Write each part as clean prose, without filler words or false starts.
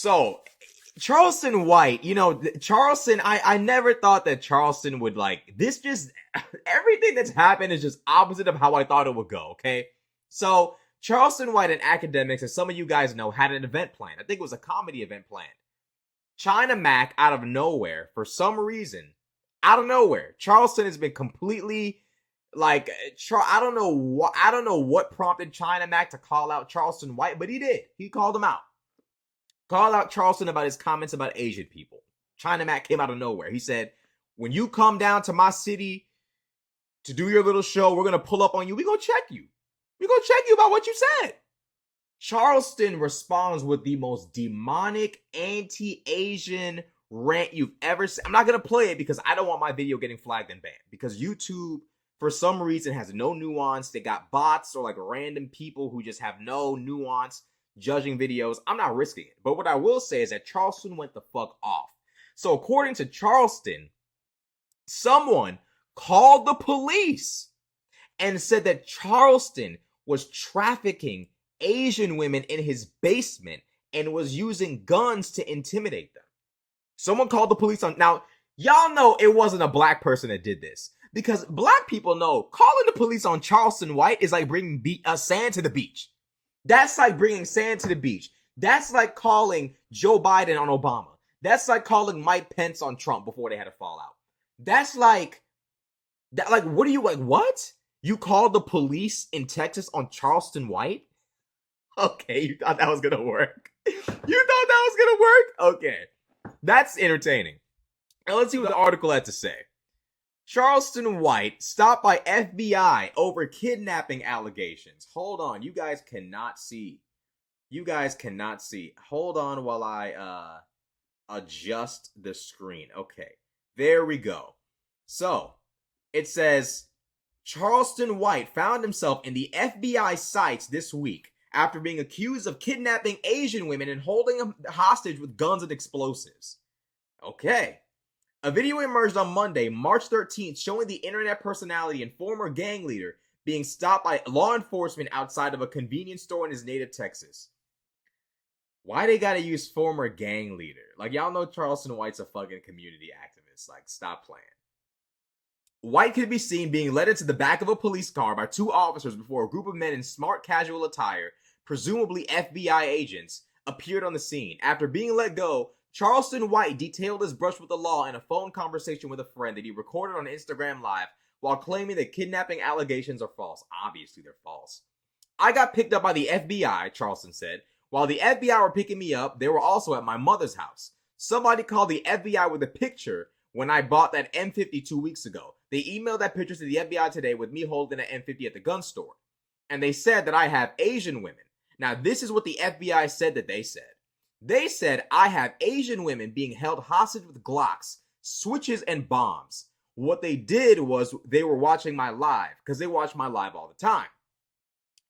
So, Charleston White, Charleston, I never thought that Charleston would this everything that's happened is just opposite of how I thought it would go, okay? So, Charleston White and academics, as some of you guys know, had an event planned. I think it was a comedy event planned. China Mac, out of nowhere, for some reason, out of nowhere, Charleston has been completely I don't know what prompted China Mac to call out Charleston White, but he did. He called him out. Called out Charleston about his comments about Asian people. China Mac came out of nowhere. He said, when you come down to my city to do your little show, we're going to pull up on you. We're going to check you. We're going to check you about what you said. Charleston responds with the most demonic anti-Asian rant you've ever seen. I'm not going to play it because I don't want my video getting flagged and banned. Because YouTube, for some reason, has no nuance. They got bots or random people who just have no nuance judging videos. I'm not risking it. But what I will say is that Charleston went the fuck off. So according to Charleston, someone called the police and said that Charleston was trafficking Asian women in his basement and was using guns to intimidate them. Someone called the police on... Now, y'all know it wasn't a black person that did this. Because black people know calling the police on Charleston White is like bringing sand to the beach. That's like bringing sand to the beach. That's like calling Joe Biden on Obama. That's like calling Mike Pence on Trump before they had a fallout. That's what are you what? You called the police in Texas on Charleston White? Okay, you thought that was gonna work. You thought that was gonna work? Okay. That's entertaining. Now let's see what the article had to say. Charleston White stopped by FBI over kidnapping allegations. Hold on, you guys cannot see. Hold on while I adjust the screen. Okay, there we go. So, it says, Charleston White found himself in the FBI sights this week after being accused of kidnapping Asian women and holding them hostage with guns and explosives. Okay. A video emerged on Monday, March 13th, showing the internet personality and former gang leader being stopped by law enforcement outside of a convenience store in his native Texas. Why they gotta use former gang leader? Y'all know Charleston White's a fucking community activist. Stop playing. White could be seen being led into the back of a police car by two officers before a group of men in smart casual attire, presumably FBI agents, appeared on the scene. After being let go, Charleston White detailed his brush with the law in a phone conversation with a friend that he recorded on Instagram Live while claiming that kidnapping allegations are false. Obviously, they're false. I got picked up by the FBI, Charleston said. While the FBI were picking me up, they were also at my mother's house. Somebody called the FBI with a picture when I bought that M50 2 weeks ago. They emailed that picture to the FBI today with me holding an M50 at the gun store. And they said that I have Asian women. Now, this is what the FBI said that they said. They said I have Asian women being held hostage with Glocks, switches, and bombs. What they did was they were watching my live, because they watch my live all the time.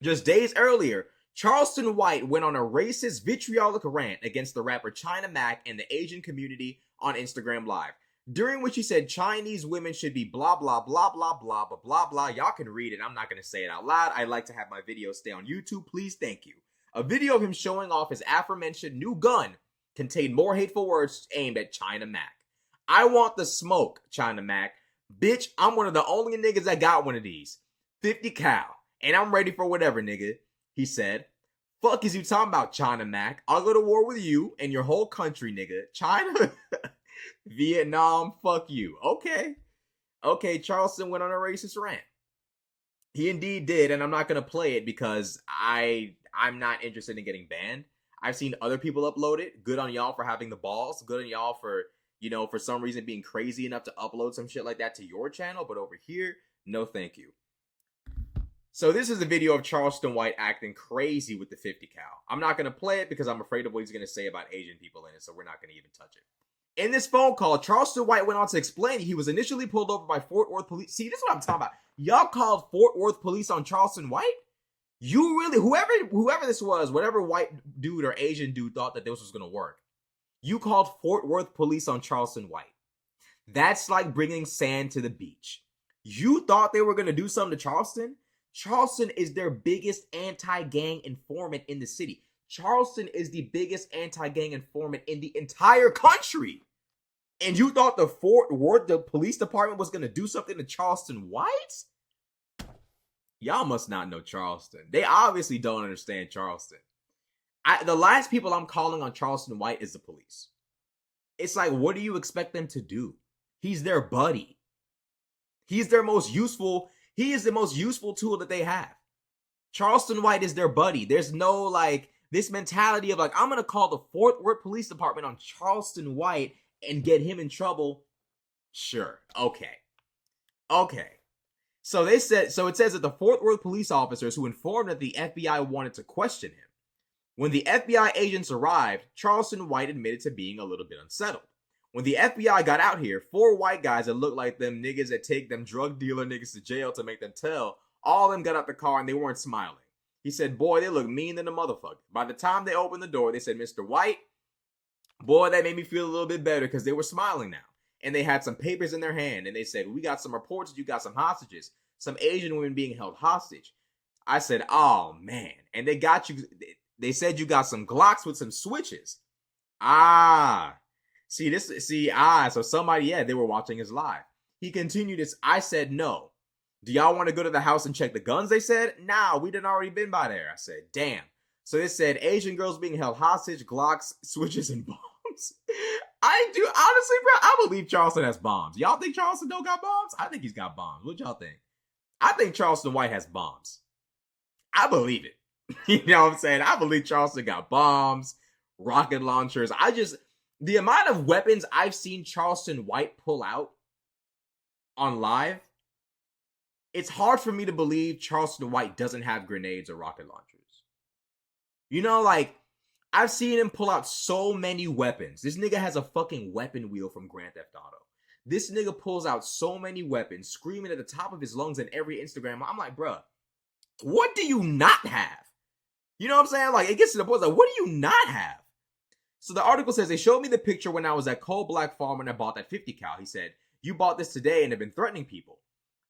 Just days earlier, Charleston White went on a racist, vitriolic rant against the rapper China Mac and the Asian community on Instagram Live, during which he said Chinese women should be blah, blah, blah, blah, blah, blah, blah, blah. Y'all can read it. I'm not going to say it out loud. I like to have my videos stay on YouTube. Please, thank you. A video of him showing off his aforementioned new gun contained more hateful words aimed at China Mac. I want the smoke, China Mac. Bitch, I'm one of the only niggas that got one of these. 50 cal. And I'm ready for whatever, nigga, he said. Fuck is you talking about, China Mac? I'll go to war with you and your whole country, nigga. China? Vietnam, fuck you. Okay, Charleston went on a racist rant. He indeed did, and I'm not going to play it because I'm not interested in getting banned. I've seen other people upload it. Good on y'all for having the balls. Good on y'all for, for some reason being crazy enough to upload some shit like that to your channel. But over here, no thank you. So this is a video of Charleston White acting crazy with the 50 cal. I'm not going to play it because I'm afraid of what he's going to say about Asian people in it, so we're not going to even touch it. In this phone call, Charleston White went on to explain he was initially pulled over by Fort Worth police. See, this is what I'm talking about. Y'all called Fort Worth police on Charleston White? You really, whoever this was, whatever white dude or Asian dude thought that this was going to work, you called Fort Worth police on Charleston White. That's like bringing sand to the beach. You thought they were going to do something to Charleston? Charleston is their biggest anti-gang informant in the city. Charleston is the biggest anti-gang informant in the entire country. And you thought the Fort Worth police department was going to do something to Charleston White? Y'all must not know Charleston. They obviously don't understand Charleston. The last people I'm calling on Charleston White is the police. It's like, what do you expect them to do? He's their buddy. He's their most useful. He is the most useful tool that they have. Charleston White is their buddy. There's no like this mentality of like, I'm going to call the Fort Worth Police Department on Charleston White and get him in trouble. Sure. Okay. So it says that the Fort Worth police officers who informed that the FBI wanted to question him. When the FBI agents arrived, Charleston White admitted to being a little bit unsettled. When the FBI got out here, 4 white guys that looked like them niggas that take them drug dealer niggas to jail to make them tell, all of them got out the car and they weren't smiling. He said, boy, they look mean than a motherfucker. By the time they opened the door, they said, Mr. White, boy, that made me feel a little bit better because they were smiling now. And they had some papers in their hand and they said, we got some reports that you got some hostages, some Asian women being held hostage. I said, oh man. And they got you, they said you got some Glocks with some switches. So somebody, they were watching his live. He continued this. I said, no. Do y'all want to go to the house and check the guns? They said, nah, we done already been by there. I said, damn. So they said Asian girls being held hostage, Glocks, switches, and bombs. I do, honestly, bro, I believe Charleston has bombs. Y'all think Charleston don't got bombs? I think he's got bombs. What y'all think? I think Charleston White has bombs. I believe it. You know what I'm saying? I believe Charleston got bombs, rocket launchers. The amount of weapons I've seen Charleston White pull out on live, it's hard for me to believe Charleston White doesn't have grenades or rocket launchers. You know, like, I've seen him pull out so many weapons. This nigga has a fucking weapon wheel from Grand Theft Auto. This nigga pulls out so many weapons, screaming at the top of his lungs in every Instagram. I'm like, bruh, what do you not have? You know what I'm saying? Like, it gets to the point, like, what do you not have? So the article says, they showed me the picture when I was at Coal Black Farm when I bought that 50 cal. He said, you bought this today and have been threatening people.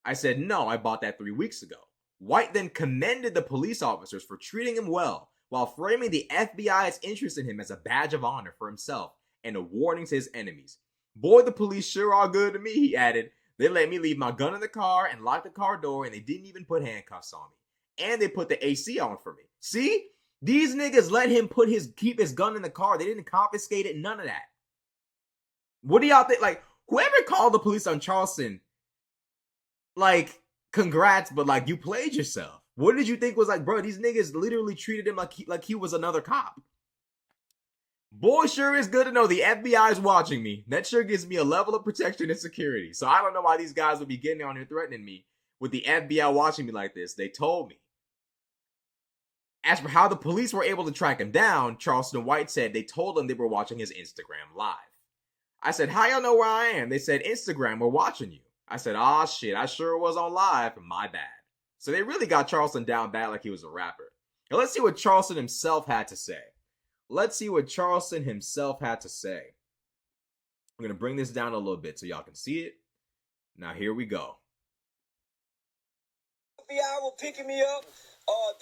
I said, no, I bought that 3 weeks ago. White then commended the police officers for treating him well, while framing the FBI's interest in him as a badge of honor for himself and a warning to his enemies. Boy, the police sure are good to me, he added. They let me leave my gun in the car and lock the car door, and they didn't even put handcuffs on me. And they put the AC on for me. See? These niggas let him keep his gun in the car. They didn't confiscate it, none of that. What do y'all think? Like, whoever called the police on Charleston, like, congrats, but like, you played yourself. What did you think was like, bro, these niggas literally treated him like he was another cop. Boy, sure is good to know the FBI is watching me. That sure gives me a level of protection and security. So I don't know why these guys would be getting on here threatening me with the FBI watching me like this. They told me. As for how the police were able to track him down, Charleston White said they told him they were watching his Instagram live. I said, how y'all know where I am? They said, Instagram, we're watching you. I said, aw shit, I sure was on live. My bad. So they really got Charleston down bad like he was a rapper. Now let's see what Charleston himself had to say. I'm going to bring this down a little bit so y'all can see it. Now here we go. FBI were picking me up.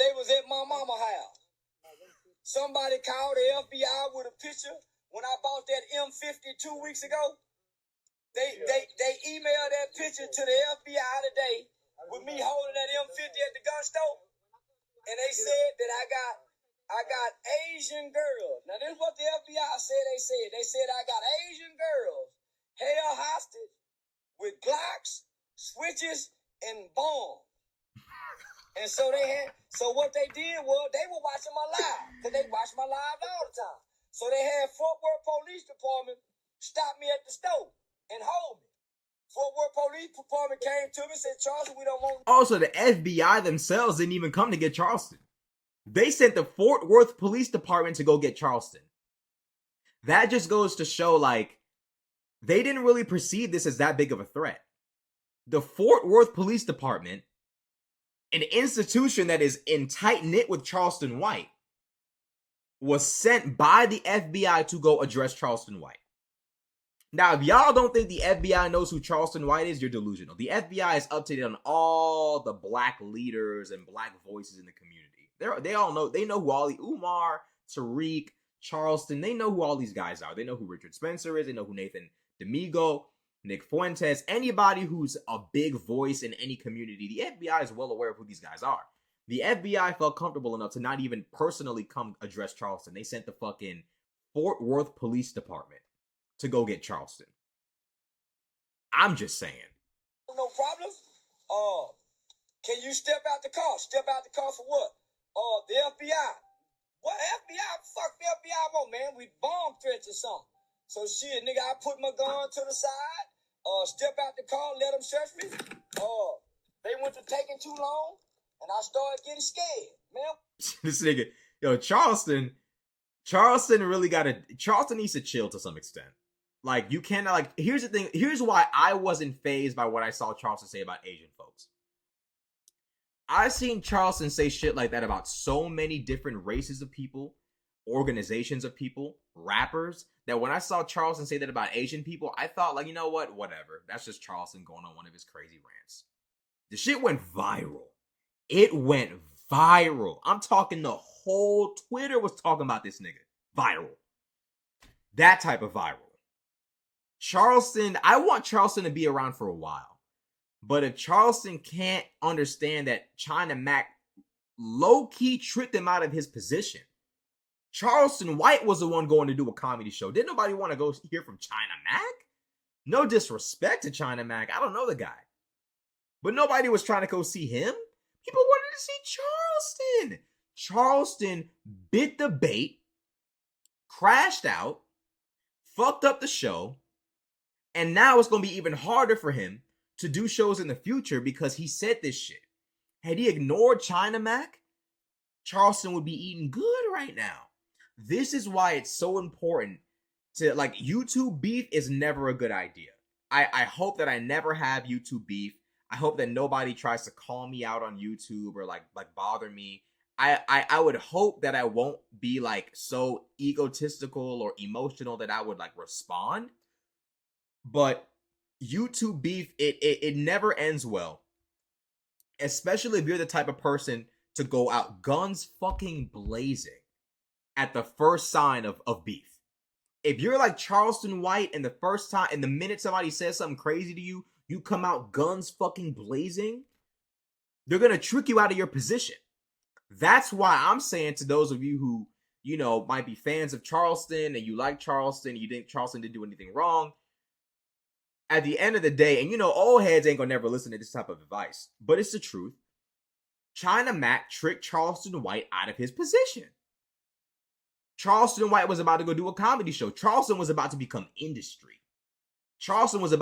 They was at my mama's house. Somebody called the FBI with a picture when I bought that M50 2 weeks ago. They emailed that picture to the FBI today with me holding that M50 at the gun store. And they said that I got Asian girls. Now this is what the FBI said they said I got Asian girls held hostage with Glocks, switches, and bombs. And so what they did was they were watching my live, because they watch my live all the time. So they had Fort Worth Police Department stop me at the store and hold me. Fort Worth Police Department came to me and said, Charleston, we don't want... Also, the FBI themselves didn't even come to get Charleston. They sent the Fort Worth Police Department to go get Charleston. That just goes to show, like, they didn't really perceive this as that big of a threat. The Fort Worth Police Department, an institution that is in tight-knit with Charleston White, was sent by the FBI to go address Charleston White. Now, if y'all don't think the FBI knows who Charleston White is, you're delusional. The FBI is up to date on all the black leaders and black voices in the community. They all know. They know who Ali Umar, Tariq, Charleston. They know who all these guys are. They know who Richard Spencer is. They know who Nathan D'Amigo, Nick Fuentes, anybody who's a big voice in any community. The FBI is well aware of who these guys are. The FBI felt comfortable enough to not even personally come address Charleston. They sent the fucking Fort Worth Police Department to go get Charleston. I'm just saying. No problem. Can you step out the car? Step out the car for what? The FBI. What FBI? Fuck the FBI want, man. We bomb threats or something. So shit, nigga, I put my gun to the side. Step out the car, let them search me. They went to taking too long, and I started getting scared, man. This nigga, yo, Charleston needs to chill to some extent. Like, you cannot, like, here's the thing. Here's why I wasn't fazed by what I saw Charleston say about Asian folks. I've seen Charleston say shit like that about so many different races of people, organizations of people, rappers, that when I saw Charleston say that about Asian people, I thought, like, you know what? Whatever. That's just Charleston going on one of his crazy rants. The shit went viral. It went viral. I'm talking the whole Twitter was talking about this nigga. Viral. That type of viral. Charleston, I want Charleston to be around for a while. But if Charleston can't understand that China Mac low-key tricked him out of his position. Charleston White was the one going to do a comedy show. Didn't nobody want to go hear from China Mac? No disrespect to China Mac. I don't know the guy. But nobody was trying to go see him. People wanted to see Charleston. Charleston bit the bait, crashed out, fucked up the show, and now it's going to be even harder for him to do shows in the future because he said this shit. Had he ignored China Mac, Charleston would be eating good right now. This is why it's so important to, like, YouTube beef is never a good idea. I hope that I never have YouTube beef. I hope that nobody tries to call me out on YouTube or like bother me. I would hope that I won't be like so egotistical or emotional that I would like respond. But YouTube beef, it never ends well. Especially if you're the type of person to go out guns fucking blazing at the first sign of beef. If you're like Charleston White and the minute somebody says something crazy to you, you come out guns fucking blazing, they're going to trick you out of your position. That's why I'm saying to those of you who, you know, might be fans of Charleston and you like Charleston, you think Charleston didn't do anything wrong. At the end of the day, and you know, old heads ain't gonna never listen to this type of advice, but it's the truth. China Mac tricked Charleston White out of his position. Charleston White was about to go do a comedy show. Charleston was about to become industry. Charleston's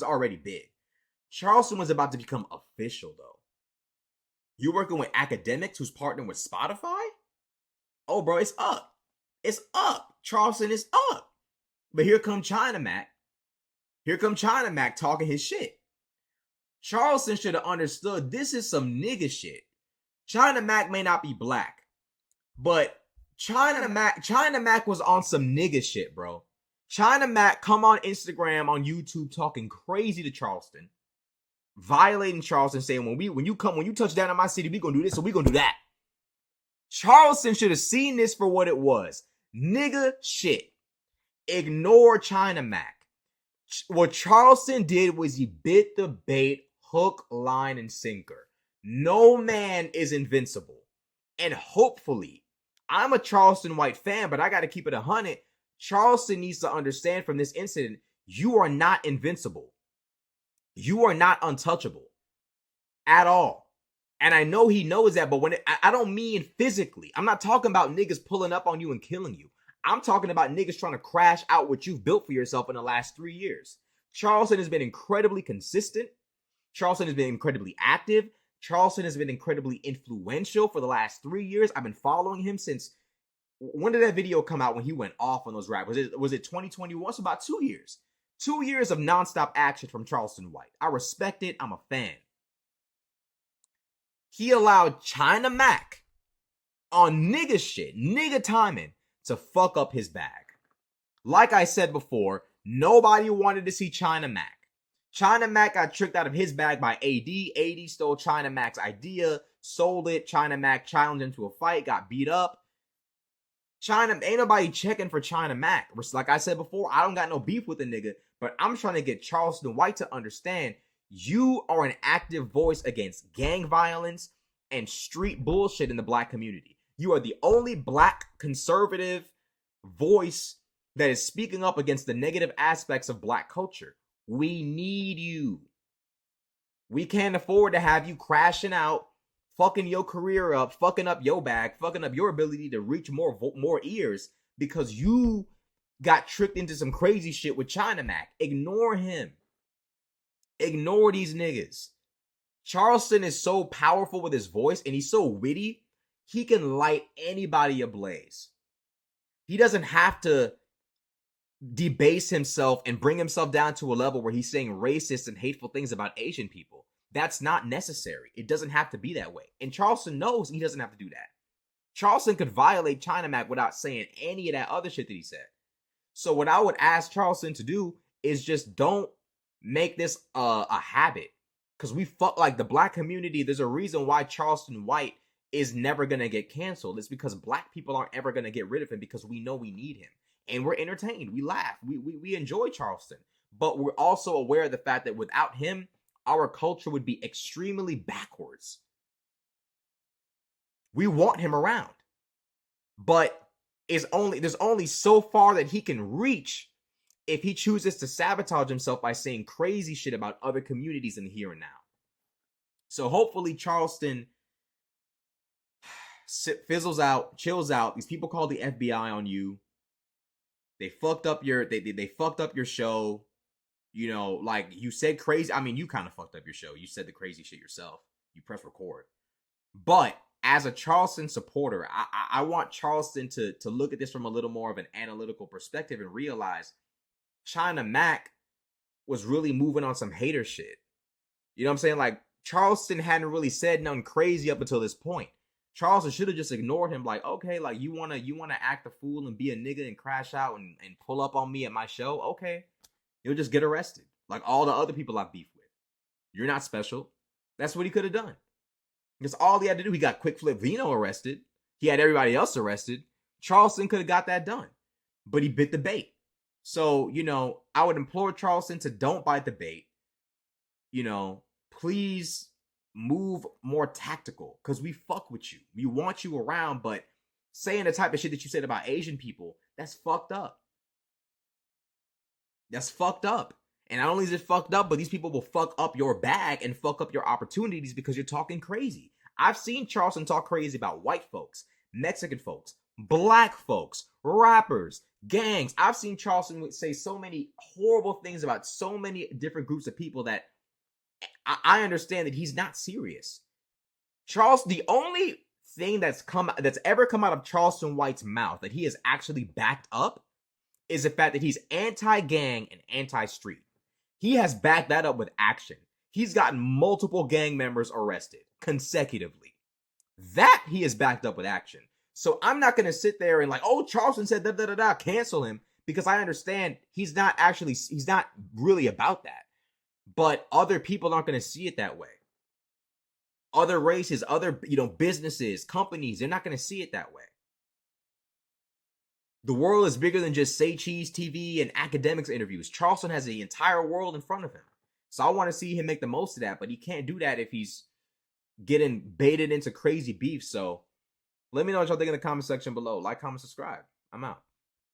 already big. Charleston was about to become official, though. You working with academics who's partnering with Spotify? Oh, bro, it's up. It's up. Charleston is up. But here come China Mac. Here come China Mac talking his shit. Charleston should have understood this is some nigga shit. China Mac may not be black, but China Mac was on some nigga shit, bro. China Mac come on Instagram, on YouTube, talking crazy to Charleston, violating Charleston, saying when you touch down in my city, we gonna do this, so we gonna do that. Charleston should have seen this for what it was. Nigga shit. Ignore China Mac. What Charleston did was he bit the bait, hook, line, and sinker. No man is invincible. And hopefully, I'm a Charleston White fan, but I got to keep it 100. Charleston needs to understand from this incident, you are not invincible. You are not untouchable at all. And I know he knows that, but I don't mean physically. I'm not talking about niggas pulling up on you and killing you. I'm talking about niggas trying to crash out what you've built for yourself in the last 3 years. Charleston has been incredibly consistent. Charleston has been incredibly active. Charleston has been incredibly influential for the last 3 years. I've been following him since, when did that video come out when he went off on those raps? Was it 2021? It's about 2 years. 2 years of nonstop action from Charleston White. I respect it. I'm a fan. He allowed China Mac on nigga shit, nigga timing, to fuck up his bag. Like I said before, nobody wanted to see China Mac. China Mac got tricked out of his bag by AD. AD stole China Mac's idea, sold it. China Mac challenged him to a fight, got beat up. China, ain't nobody checking for China Mac. Like I said before, I don't got no beef with the nigga, but I'm trying to get Charleston White to understand you are an active voice against gang violence and street bullshit in the black community. You are the only black conservative voice that is speaking up against the negative aspects of black culture. We need you. We can't afford to have you crashing out, fucking your career up, fucking up your bag, fucking up your ability to reach more ears because you got tricked into some crazy shit with China Mac. Ignore him. Ignore these niggas. Charleston is so powerful with his voice and he's so witty, he can light anybody ablaze. He doesn't have to debase himself and bring himself down to a level where he's saying racist and hateful things about Asian people. That's not necessary. It doesn't have to be that way. And Charleston knows he doesn't have to do that. Charleston could violate China Mac without saying any of that other shit that he said. So what I would ask Charleston to do is just don't make this a habit. Because we fuck like the black community. There's a reason why Charleston White is never going to get canceled. It's because black people aren't ever going to get rid of him because we know we need him. And we're entertained. We laugh. We enjoy Charleston. But we're also aware of the fact that without him, our culture would be extremely backwards. We want him around. But there's only so far that he can reach if he chooses to sabotage himself by saying crazy shit about other communities in the here and now. So hopefully Charleston fizzles out, chills out. These people call the FBI on you. They fucked up your they fucked up your show. You know, like you said crazy. I mean, you kind of fucked up your show. You said the crazy shit yourself. You press record. But as a Charleston supporter, I want Charleston to look at this from a little more of an analytical perspective and realize China Mac was really moving on some hater shit. You know what I'm saying? Like, Charleston hadn't really said nothing crazy up until this point. Charleston should have just ignored him. Like, okay, like you wanna act a fool and be a nigga and crash out and pull up on me at my show? Okay. You'll just get arrested. Like all the other people I beef with. You're not special. That's what he could have done. Because all he had to do, he got Quick Flip Vino arrested. He had everybody else arrested. Charleston could have got that done. But he bit the bait. So, you know, I would implore Charleston to don't bite the bait. You know, please move more tactical because we fuck with you. We want you around, but saying the type of shit that you said about Asian people, that's fucked up. That's fucked up. And not only is it fucked up, but these people will fuck up your bag and fuck up your opportunities because you're talking crazy. I've seen Charleston talk crazy about white folks, Mexican folks, black folks, rappers, gangs. I've seen Charleston say so many horrible things about so many different groups of people that I understand that he's not serious. Charleston, the only thing that's ever come out of Charleston White's mouth that he has actually backed up is the fact that he's anti-gang and anti-street. He has backed that up with action. He's gotten multiple gang members arrested consecutively. That he has backed up with action. So I'm not going to sit there and like, oh, Charleston said da-da-da-da, cancel him, because I understand he's not really about that. But other people aren't going to see it that way. Other races, other, businesses, companies, they're not going to see it that way. The world is bigger than just Say Cheese TV and academics interviews. Charleston has the entire world in front of him. So I want to see him make the most of that, but he can't do that if he's getting baited into crazy beef. So let me know what y'all think in the comment section below. Like, comment, subscribe. I'm out.